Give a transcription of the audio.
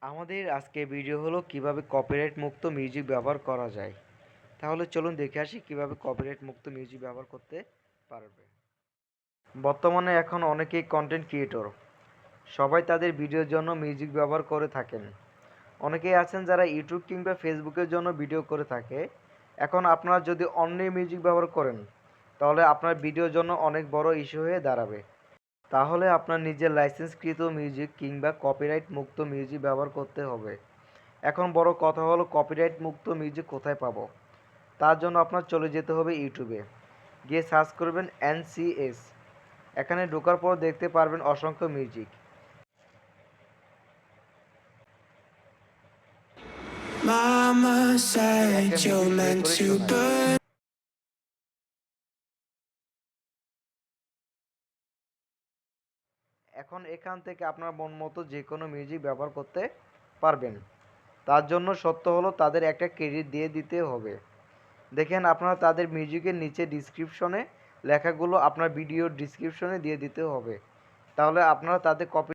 আমাদের আজকে ভিডিও হলো কিভাবে কপিরাইট মুক্ত মিউজিক ব্যবহার করা যায়। তাহলে চলুন দেখে আসি কিভাবে কপিরাইট মুক্ত মিউজিক ব্যবহার করতে পারবে। বর্তমানে এখন অনেকেই কন্টেন্ট ক্রিয়েটর, সবাই তাদের ভিডিওর জন্য মিউজিক ব্যবহার করে থাকেন। অনেকেই আছেন যারা ইউটিউব কিংবা ফেসবুকের জন্য ভিডিও করে থাকে। এখন আপনারা যদি অন্যের মিউজিক ব্যবহার করেন, তাহলে আপনার ভিডিওর জন্য অনেক বড় ইস্যু হয়ে দাঁড়াবে। তাহলে আপনার নিজের লাইসেন্সকৃত মিউজিক কিংবা কপিরাইট মুক্ত মিউজিক ব্যবহার করতে হবে। এখন বড় কথা হলো কপিরাইট মুক্ত মিউজিক কোথায় পাবো। তার জন্য আপনার চলে যেতে হবে ইউটিউবে, গিয়ে সার্চ করবেন NCS। এখানে ঢোকার পর দেখতে পারবেন অসংখ্য মিউজিক। Mama said একটা you're মিউজিক প্লে meant করে to শোনাই। burn. এখন এখান থেকে আপনার মন মতো যে কোনো মিউজিক ব্যবহার করতে পারবেন। তার জন্য সত্য হলো তাদের একটা ক্রেডিট দিয়ে দিতে হবে। দেখেন আপনারা তাদের মিউজিকের নিচে ডিসক্রিপশনে লেখাগুলো আপনার ভিডিওর ডিসক্রিপশনে দিয়ে দিতে হবে। তাহলে আপনারা তাদের কপি